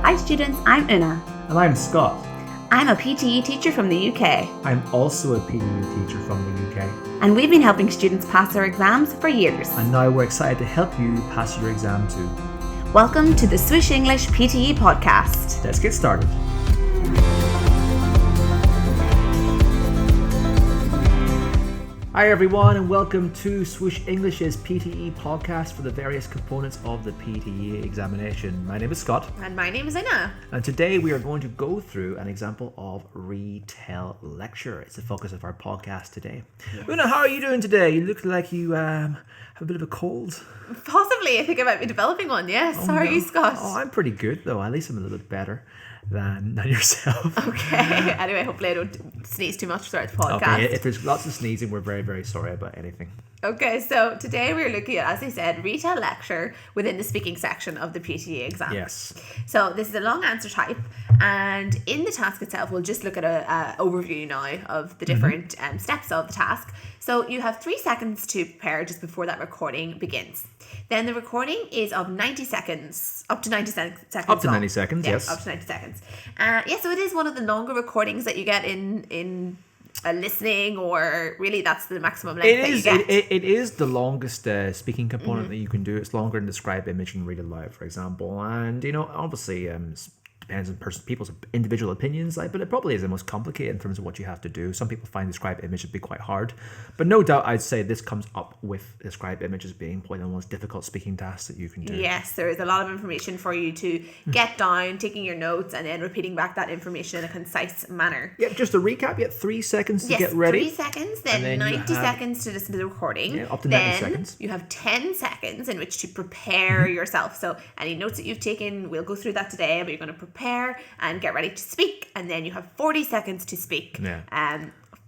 Hi students, I'm Una. And I'm Scott. I'm a PTE teacher from the UK. I'm also a PTE teacher from the UK. And we've been helping students pass their exams for years. And now we're excited to help you pass your exam too. Welcome to the Swoosh English PTE podcast. Let's get started. Hi everyone, and welcome to Swoosh English's PTE podcast for the various components of the PTE examination. My name is Scott. And my name is Una. And today we are going to go through an example of Retell Lecture. It's the focus of our podcast today. Yes. Una, how are you doing today? You look like you have a bit of a cold. Possibly. I think I might be developing one, yes. How are you, Scott? Oh, I'm pretty good though. At least I'm a little bit better than yourself. Okay. Anyway, hopefully I don't sneeze too much throughout the podcast. Okay, if there's lots of sneezing, we're very, very sorry about anything. Okay, so today we're looking at, as I said, Retell Lecture within the speaking section of the PTE exam. Yes. So this is a long answer type, and in the task itself, we'll just look at an overview now of the different steps of the task. So you have 3 seconds to prepare just before that recording begins. Then the recording is of 90 seconds, up to 90 seconds. Up to 90 seconds, yes. Up to 90 seconds. So it is one of the longer recordings that you get in listening, or really that's the maximum length that you get. It is the longest speaking component that you can do. It's longer than describe, image, and read aloud, for example. And, obviously, depends on people's individual opinions, but it probably is the most complicated in terms of what you have to do. Some people find describe image to be quite hard, but no doubt I'd say this comes up with describe image as being probably the most difficult speaking task that you can do. Yes, there is a lot of information for you to get down, taking your notes and then repeating back that information in a concise manner. Yeah, just to recap, you have 3 seconds to get ready. 3 seconds, then 90 seconds to listen to the recording. Yeah, up to 90 seconds. You have 10 seconds in which to prepare yourself. So any notes that you've taken, we'll go through that today, but you're going to prepare and get ready to speak, and then you have 40 seconds to speak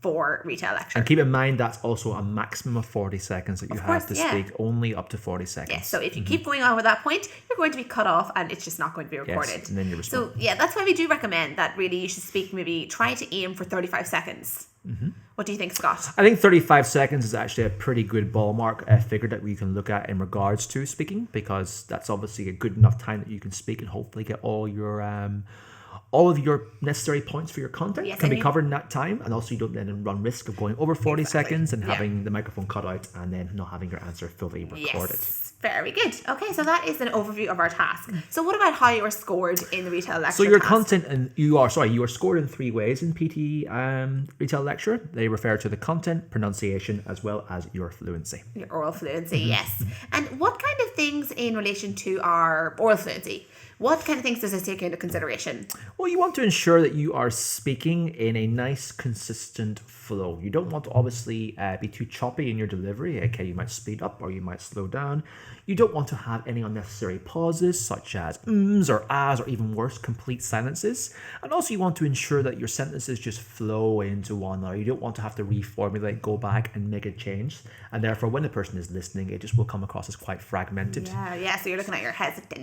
for Retell Lecture. And keep in mind that's also a maximum of 40 seconds that you have to speak, only up to 40 seconds. Yes, so if you keep going on with that point, you're going to be cut off and it's just not going to be recorded. Yes, and then you're so that's why we do recommend that really you should speak, maybe try to aim for 35 seconds. What do you think, Scott? I think 35 seconds is actually a pretty good ballpark figure that we can look at in regards to speaking, because that's obviously a good enough time that you can speak and hopefully get all of your necessary points for your content can be covered in that time, and also you don't then run risk of going over 40 seconds and having the microphone cut out and then not having your answer fully recorded. Yes, very good. Okay, so that is an overview of our task. So what about how you are scored in the Retell Lecture So your task? content, and you are scored in 3 ways in PTE Retell Lecture. They refer to the content, pronunciation, as well as your fluency. Your oral fluency, yes. And what kind of things in relation to our oral fluency? What kind of things does this take into consideration? Well, you want to ensure that you are speaking in a nice, consistent flow. You don't want to obviously be too choppy in your delivery. Okay, you might speed up or you might slow down. You don't want to have any unnecessary pauses, such as ums or ahs, or even worse, complete silences. And also you want to ensure that your sentences just flow into one another. You don't want to have to reformulate, go back and make a change. And therefore, when the person is listening, it just will come across as quite fragmented. Yeah. So you're looking at your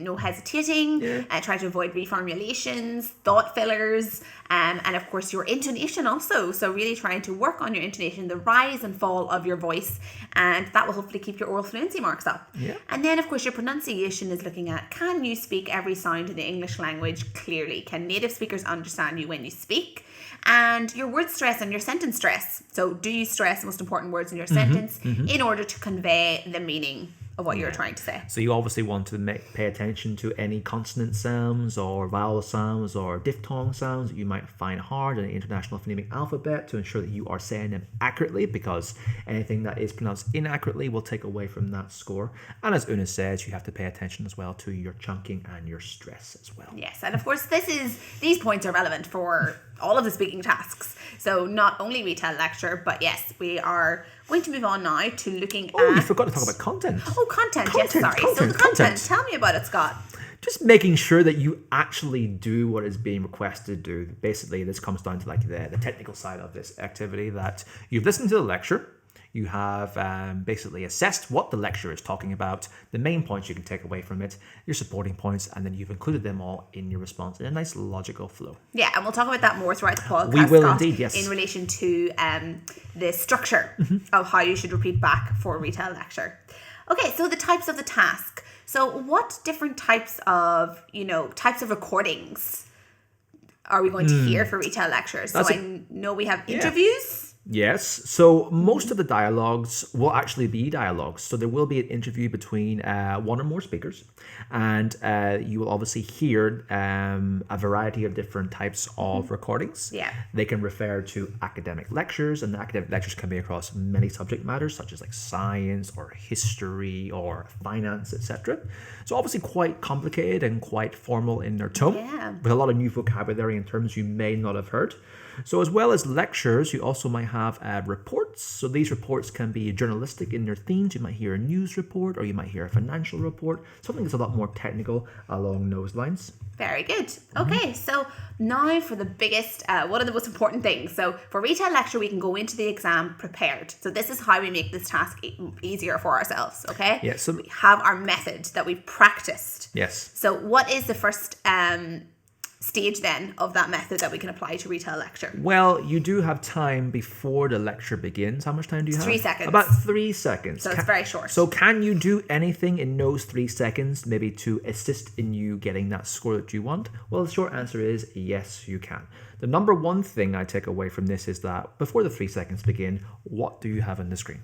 no hesitating, try to avoid reformulations, thought fillers, and of course your intonation also. So really trying to work on your intonation, the rise and fall of your voice, and that will hopefully keep your oral fluency marks up. Yeah. And then, of course, your pronunciation is looking at, can you speak every sound in the English language clearly? Can native speakers understand you when you speak? And your word stress and your sentence stress. So do you stress the most important words in your sentence in order to convey the meaning of what you're trying to say? So you obviously want to pay attention to any consonant sounds or vowel sounds or diphthong sounds that you might find hard in the International Phonemic Alphabet to ensure that you are saying them accurately, because anything that is pronounced inaccurately will take away from that score. And as Una says, you have to pay attention as well to your chunking and your stress as well. Yes, and of course these points are relevant for all of the speaking tasks. So not only Retell Lecture, but yes, we are going to move on now to looking at... Oh, you forgot to talk about content. Oh, content, yes, sorry. So the content, tell me about it, Scott. Just making sure that you actually do what is being requested to do. Basically, this comes down to the technical side of this activity, that you've listened to the lecture, you have basically assessed what the lecture is talking about, the main points you can take away from it, your supporting points, and then you've included them all in your response in a nice logical flow. Yeah, and we'll talk about that more throughout the podcast. We will indeed, yes. In relation to the structure of how you should repeat back for Retell Lecture. Okay, so the types of the task. So what different types of recordings are we going to hear for Retell Lectures? So I know we have interviews. Yes. So most of the dialogues will actually be dialogues. So there will be an interview between one or more speakers, and you will obviously hear a variety of different types of recordings. Yeah. They can refer to academic lectures, and academic lectures can be across many subject matters, such as like science or history or finance, etc. So obviously quite complicated and quite formal in their tone, with a lot of new vocabulary and terms you may not have heard. So as well as lectures, you also might have reports. So these reports can be journalistic in their themes. You might hear a news report, or you might hear a financial report, something that's a lot more technical along those lines. Very good. Okay, so now for the biggest, one of the most important things. So for Retell Lecture, we can go into the exam prepared. So this is how we make this task easier for ourselves, okay? Yeah, so we have our method that we've practiced. Yes. So what is the first stage then of that method that we can apply to Retell Lecture? Well, you do have time before the lecture begins. How much time do you have? 3 seconds. About 3 seconds. So it's very short. So can you do anything in those 3 seconds, maybe to assist in you getting that score that you want? Well, the short answer is yes, you can. The number one thing I take away from this is that before the 3 seconds begin, what do you have on the screen?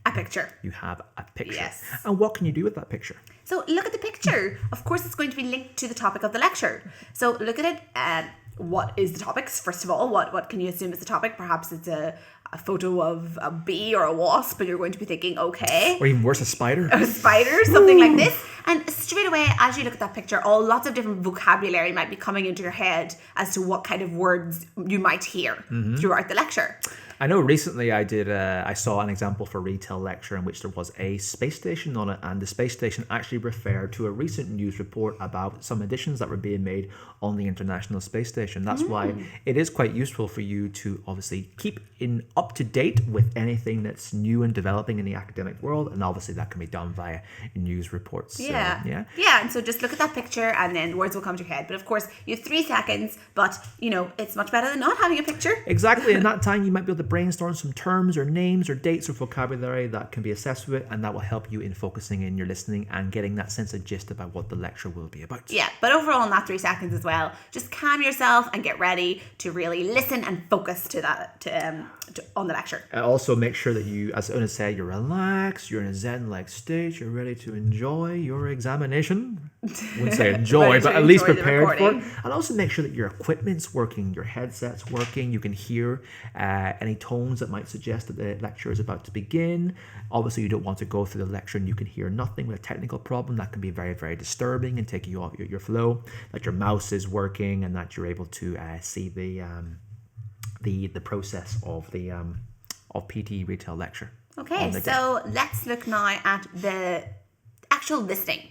A picture. You have a picture. Yes. And what can you do with that picture? So look at the picture. Of course, it's going to be linked to the topic of the lecture. So look at it. What is the topics? First of all, what can you assume is the topic? Perhaps it's a photo of a bee or a wasp, and you're going to be thinking, okay. Or even worse, a spider. A spider, something like this. And straight away, as you look at that picture, lots of different vocabulary might be coming into your head as to what kind of words you might hear throughout the lecture. I know recently I saw an example for Retell Lecture in which there was a space station on it, and the space station actually referred to a recent news report about some additions that were being made on the International Space Station. That's why it is quite useful for you to obviously keep up to date with anything that's new and developing in the academic world, and obviously that can be done via news reports. Yeah. So, and so just look at that picture and then words will come to your head. But of course, you have 3 seconds, but it's much better than not having a picture. Exactly. In that time, you might be able to brainstorm some terms or names or dates or vocabulary that can be assessed with it, and that will help you in focusing in your listening and getting that sense of gist about what the lecture will be about. Yeah, but overall in that 3 seconds as well, just calm yourself and get ready to really listen and focus to that on the lecture. And also make sure that you, as Una said, you're relaxed, you're in a zen-like state, you're ready to enjoy your examination. I wouldn't say enjoy, but at least prepared for it. And also make sure that your equipment's working, your headset's working, you can hear any tones that might suggest that the lecture is about to begin. Obviously, you don't want to go through the lecture and you can hear nothing with a technical problem. That can be very, very disturbing and take you off your flow. That your mouse is working and that you're able to see the process of the of PTE Retell Lecture. Okay, so let's look now at the actual listening.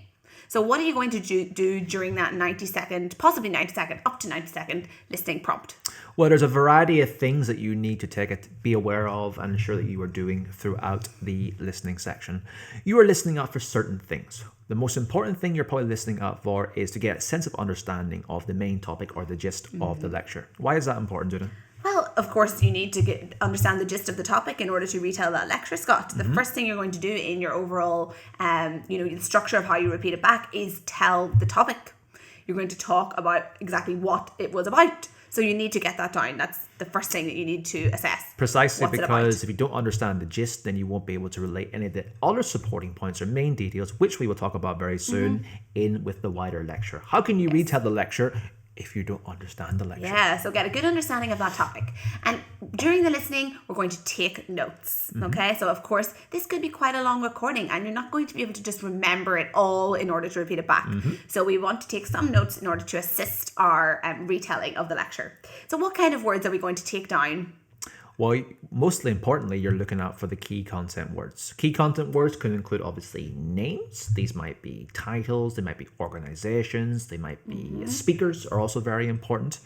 So what are you going to do during that 90-second, possibly 90-second, up to 90-second listening prompt? Well, there's a variety of things that you need to be aware of and ensure that you are doing throughout the listening section. You are listening out for certain things. The most important thing you're probably listening out for is to get a sense of understanding of the main topic or the gist of the lecture. Why is that important, Judith? Well, of course, you need to understand the gist of the topic in order to retell that lecture, Scott. The first thing you're going to do in your overall, the structure of how you repeat it back is tell the topic. You're going to talk about exactly what it was about. So you need to get that down. That's the first thing that you need to assess. Precisely, because if you don't understand the gist, then you won't be able to relate any of the other supporting points or main details, which we will talk about very soon in with the wider lecture. How can you retell the lecture if you don't understand the lecture? Yeah, so get a good understanding of that topic. And during the listening, we're going to take notes, okay? So, of course, this could be quite a long recording and you're not going to be able to just remember it all in order to repeat it back. So we want to take some notes in order to assist our retelling of the lecture. So what kind of words are we going to take down? Well, mostly importantly, you're looking out for the key content words. Key content words could include, obviously, names. These might be titles. They might be organizations. They might be speakers are also very important.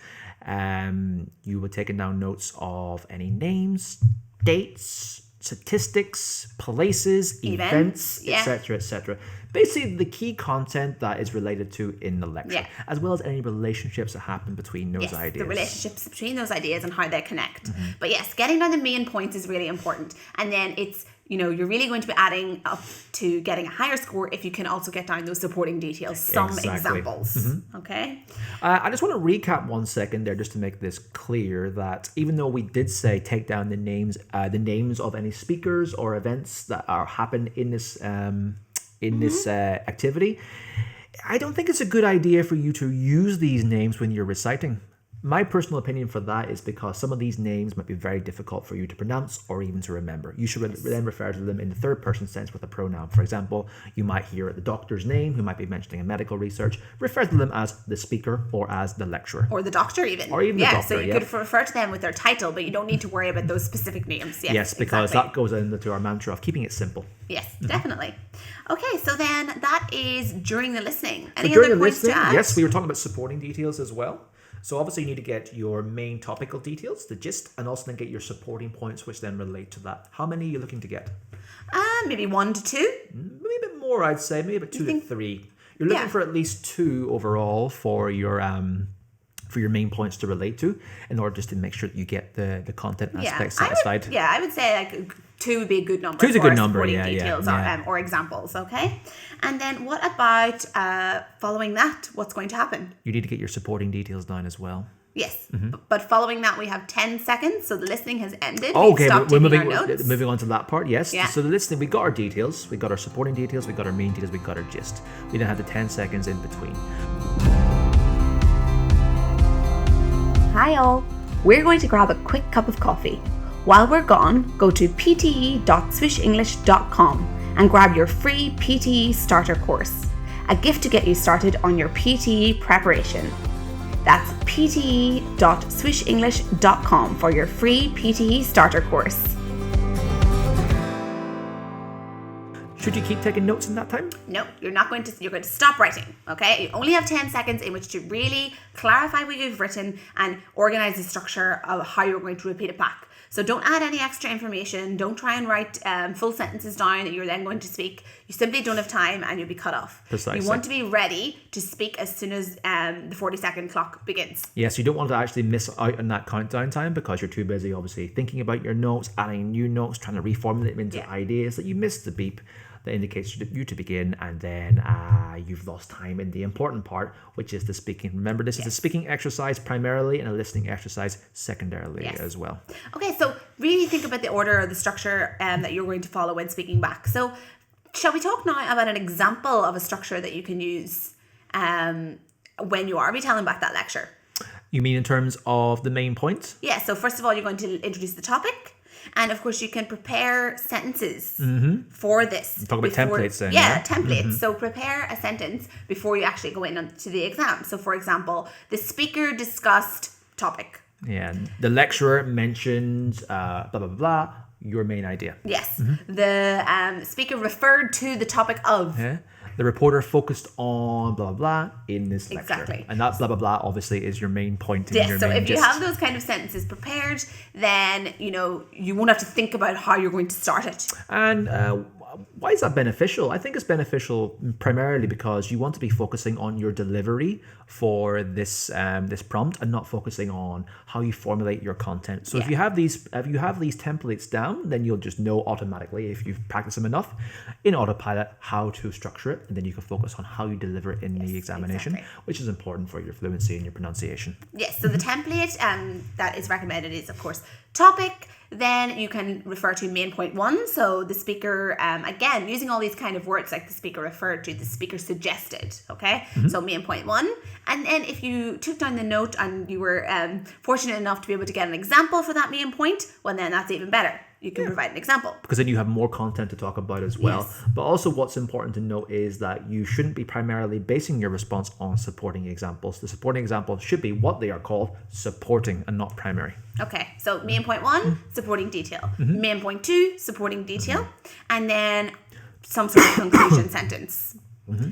You were taking down notes of any names, dates, statistics, places, events, etc., etc. Basically, the key content that is related to in the lecture, as well as any relationships that happen between those ideas. The relationships between those ideas and how they connect. But yes, getting down the main points is really important. And then it's you're really going to be adding up to getting a higher score if you can also get down those supporting details, some examples. Okay. I just want to recap 1 second there just to make this clear that even though we did say take down the names of any speakers or events that happen in this activity, I don't think it's a good idea for you to use these names when you're reciting. My personal opinion for that is because some of these names might be very difficult for you to pronounce or even to remember. You should then refer to them in the third person sense with a pronoun. For example, you might hear the doctor's name who might be mentioning a medical research. Refer to them as the speaker or as the lecturer. Or the doctor even. Or even the doctor, so you could refer to them with their title, but you don't need to worry about those specific names. Yes, because that goes into our mantra of keeping it simple. Yes, definitely. Okay, so then that is during the listening. Any during other the points listening, to add? yes, we were talking about supporting details as well. So obviously you need to get your main topical details, the gist, and also then get your supporting points, which then relate to that. How many are you looking to get? Maybe 1 to 2. Maybe a bit more, I'd say. Maybe about 2 to 3. You're looking for at least 2 overall for your main points to relate to, in order just to make sure that you get the content aspect satisfied. I would say like 2 would be a good number. 2 is a good number, details or examples, okay? And then what about following that? What's going to happen? You need to get your supporting details down as well. Yes, but following that we have 10 seconds, so the listening has ended. Okay, we're moving on to that part, yes. Yeah. So the listening, we got our details, we got our supporting details, we got our main details, we got our gist. We then have the 10 seconds in between. Hi all, we're going to grab a quick cup of coffee. While we're gone, go to pte.swooshenglish.com and grab your free PTE starter course, a gift to get you started on your PTE preparation. That's pte.swooshenglish.com for your free PTE starter course. Should you keep taking notes in that time? No, you're going to stop writing, okay? You only have 10 seconds in which to really clarify what you've written and organize the structure of how you're going to repeat it back. So don't add any extra information. Don't try and write full sentences down that you're then going to speak. You simply don't have time and you'll be cut off. Precisely. You want to be ready to speak as soon as the 40-second clock begins. Yes, you don't want to actually miss out on that countdown time because you're too busy, obviously, thinking about your notes, adding new notes, trying to reformulate them into ideas that you missed the beep that indicates you to begin, and then you've lost time in the important part, which is the speaking. Remember, this is a speaking exercise primarily and a listening exercise secondarily as well. Okay, so really think about the order or the structure that you're going to follow when speaking back. So shall we talk now about an example of a structure that you can use when you are retelling back that lecture? You mean in terms of the main points? Yeah, so first of all, you're going to introduce the topic. And of course, you can prepare sentences for this. Talk about templates then. Yeah, templates. So prepare a sentence before you actually go into the exam. So for example, the speaker discussed topic. Yeah, the lecturer mentioned blah, blah, blah, your main idea. Yes, the speaker referred to the topic of. Yeah. The reporter focused on blah, blah, blah in this lecture. Exactly. And that blah, blah, blah obviously is your main point. In your so main if you have those kind of sentences prepared, then, you won't have to think about how you're going to start it. And why is that beneficial? I think it's beneficial primarily because you want to be focusing on your delivery for this this prompt and not focusing on how you formulate your content. So if you have these templates down, then you'll just know automatically, if you've practiced them enough in autopilot, how to structure it, and then you can focus on how you deliver it in the examination, which is important for your fluency and your pronunciation. Yes, so the template that is recommended is, of course, topic. Then you can refer to main point 1. So the speaker, again, using all these kind of words like the speaker referred to, the speaker suggested, okay? So main point 1. And then if you took down the note and you were fortunate enough to be able to get an example for that main point, well, then that's even better. You can provide an example. Because then you have more content to talk about as well. Yes. But also what's important to note is that you shouldn't be primarily basing your response on supporting examples. The supporting examples should be what they are called, supporting and not primary. Okay, so main point 1, supporting detail. Main point 2, supporting detail. And then some sort of conclusion sentence.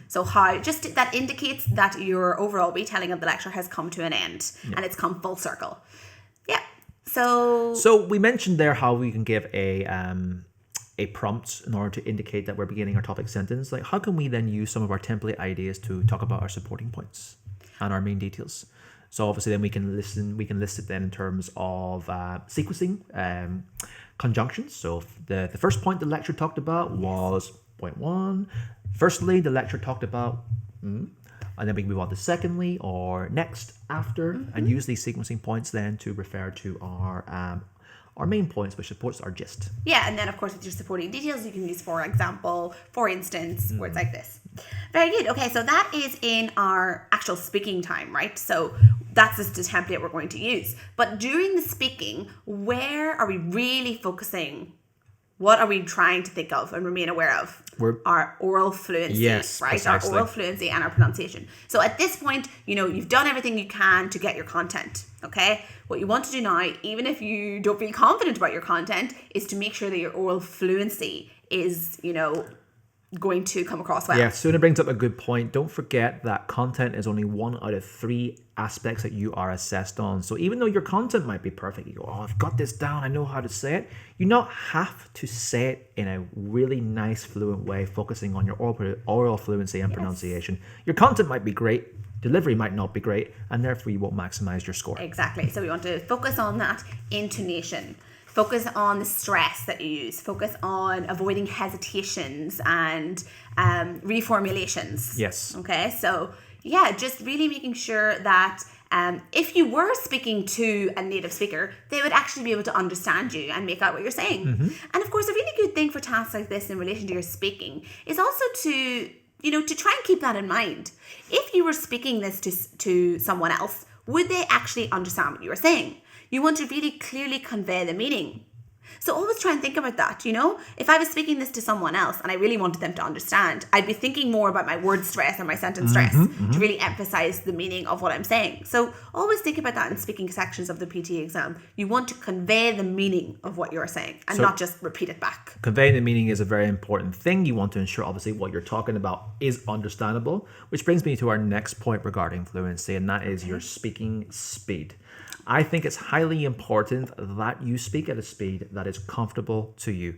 So that indicates that your overall retelling of the lecture has come to an end and it's come full circle. Yeah. So we mentioned there how we can give a prompt in order to indicate that we're beginning our topic sentence. Like, how can we then use some of our template ideas to talk about our supporting points and our main details? So obviously then we can list it then in terms of sequencing conjunctions. So the first point the lecture talked about was point 1. Firstly, the lecture talked about, and then we can move on to secondly or next, after, and use these sequencing points then to refer to our main points, which supports our gist. Yeah, and then of course with your supporting details, you can use for example, for instance, words like this. Very good. Okay, so that is in our actual speaking time, right? So that's just the template we're going to use. But during the speaking, where are we really focusing? What are we trying to think of and remain aware of? Our oral fluency, yes, right? Precisely. Our oral fluency and our pronunciation. So at this point, you've done everything you can to get your content, okay? What you want to do now, even if you don't feel confident about your content, is to make sure that your oral fluency is, going to come across well. Yeah, Suna brings up a good point. Don't forget that content is only 1 out of 3 aspects that you are assessed on. So even though your content might be perfect, you go, oh, I've got this down, I know how to say it. You not have to say it in a really nice, fluent way, focusing on your oral fluency and pronunciation. Your content might be great, delivery might not be great, and therefore you won't maximize your score. Exactly. So we want to focus on that intonation. Focus on the stress that you use. Focus on avoiding hesitations and reformulations. Yes. Okay, so yeah, just really making sure that if you were speaking to a native speaker, they would actually be able to understand you and make out what you're saying. And of course, a really good thing for tasks like this in relation to your speaking is also to try and keep that in mind. If you were speaking this to someone else, would they actually understand what you were saying? You want to really clearly convey the meaning. So always try and think about that, If I was speaking this to someone else and I really wanted them to understand, I'd be thinking more about my word stress and my sentence stress to really emphasize the meaning of what I'm saying. So always think about that in speaking sections of the PTE exam. You want to convey the meaning of what you're saying and not just repeat it back. Conveying the meaning is a very important thing. You want to ensure, obviously, what you're talking about is understandable, which brings me to our next point regarding fluency, and that is your speaking speed. I think it's highly important that you speak at a speed that is comfortable to you.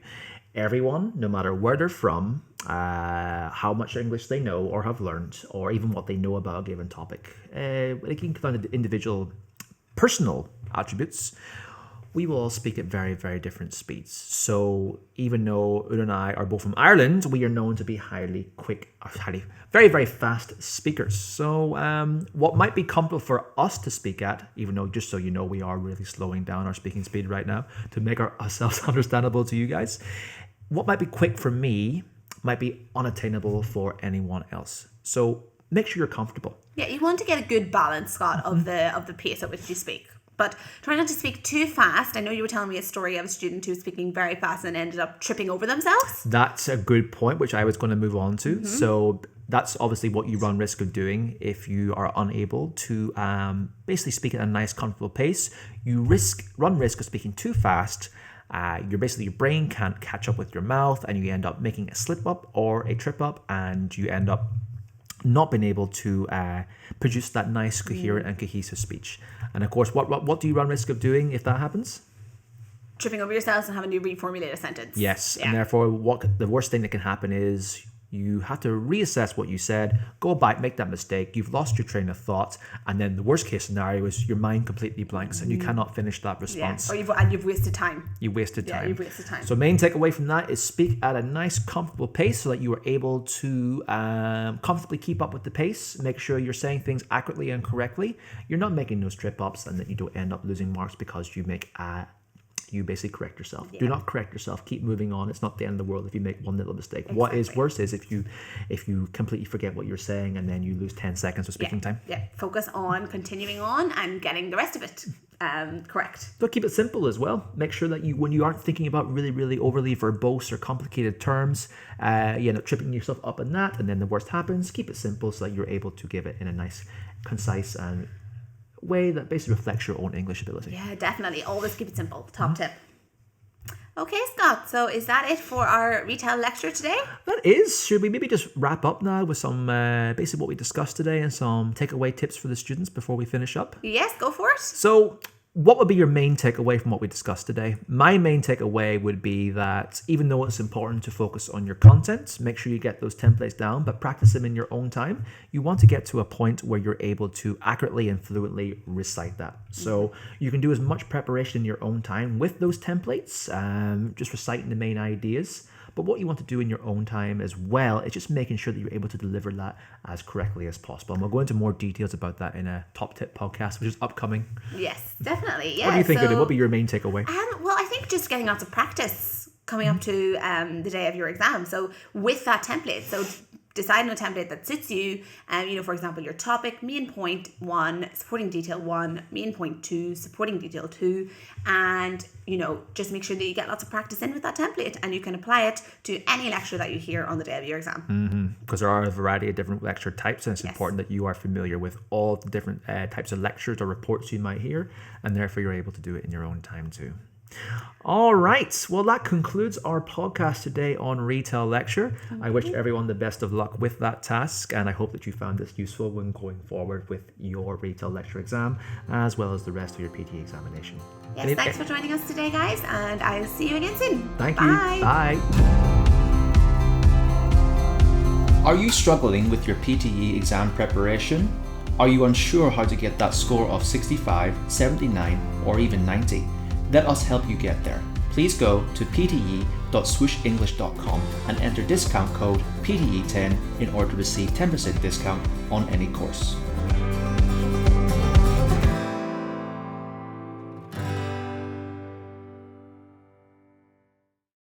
Everyone, no matter where they're from, how much English they know or have learned, or even what they know about a given topic, it can come down to individual personal attributes. We will all speak at very, very different speeds. So even though Una and I are both from Ireland, we are known to be very, very fast speakers. So what might be comfortable for us to speak at, even though, just so you know, we are really slowing down our speaking speed right now to make ourselves understandable to you guys. What might be quick for me might be unattainable for anyone else. So make sure you're comfortable. Yeah, you want to get a good balance, Scott, of the pace at which you speak. But try not to speak too fast. I know you were telling me a story of a student who was speaking very fast and ended up tripping over themselves. That's a good point, which I was going to move on to. So that's obviously what you run risk of doing if you are unable to basically speak at a nice, comfortable pace. You run risk of speaking too fast. Your brain can't catch up with your mouth, and you end up making a slip up or a trip up, and you end up not being able to produce that nice, coherent and cohesive speech. And of course, what do you run risk of doing if that happens? Tripping over yourselves and having to reformulate a sentence. Yes, yeah. And therefore, the worst thing that can happen is you have to reassess what you said, go back, make that mistake, you've lost your train of thought, and then the worst case scenario is your mind completely blanks and you cannot finish that response. Yeah. Or you've wasted time. You wasted time. Yeah, you've wasted time. So main takeaway from that is speak at a nice, comfortable pace so that you are able to comfortably keep up with the pace. Make sure you're saying things accurately and correctly. You're not making those trip-ups and that you don't end up losing marks because you make you basically correct yourself. Yeah. Do not correct yourself. Keep moving on. It's not the end of the world if you make one little mistake. Exactly. What is worse is if you completely forget what you're saying and then you lose 10 seconds of speaking time. Yeah. Focus on continuing on and getting the rest of it correct. So keep it simple as well. Make sure that when you aren't thinking about really, really overly verbose or complicated terms, you end up tripping yourself up in that, and then the worst happens. Keep it simple so that you're able to give it in a nice, concise and way that basically reflects your own English ability. Yeah, definitely. Always keep it simple. Top tip. Okay, Scott. So is that it for our Retell lecture today? That is. Should we maybe just wrap up now with some basically what we discussed today and some takeaway tips for the students before we finish up? Yes, go for it. So what would be your main takeaway from what we discussed today? My main takeaway would be that even though it's important to focus on your content, make sure you get those templates down, but practice them in your own time. You want to get to a point where you're able to accurately and fluently recite that. So you can do as much preparation in your own time with those templates, just reciting the main ideas. But what you want to do in your own time as well is just making sure that you're able to deliver that as correctly as possible. And we'll go into more details about that in a top tip podcast, which is upcoming. Yes, definitely. Yeah. What do you think, Udi? What would be your main takeaway? Well, I think just getting lots of practice coming up to the day of your exam. So with that template, so decide on a template that suits you. For example, your topic, main point 1, supporting detail 1, main point 2, supporting detail 2, and just make sure that you get lots of practice in with that template, and you can apply it to any lecture that you hear on the day of your exam. Because there are a variety of different lecture types, and it's important that you are familiar with all the different types of lectures or reports you might hear, and therefore you're able to do it in your own time too. All right. Well, that concludes our podcast today on Retell Lecture. I wish everyone the best of luck with that task, and I hope that you found this useful when going forward with your Retell Lecture exam, as well as the rest of your PTE examination. Yes, thanks for joining us today, guys, and I'll see you again soon. Thank you. Bye. Are you struggling with your PTE exam preparation? Are you unsure how to get that score of 65, 79, or even 90? Let us help you get there. Please go to pte.swooshenglish.com and enter discount code PTE10 in order to receive 10% discount on any course.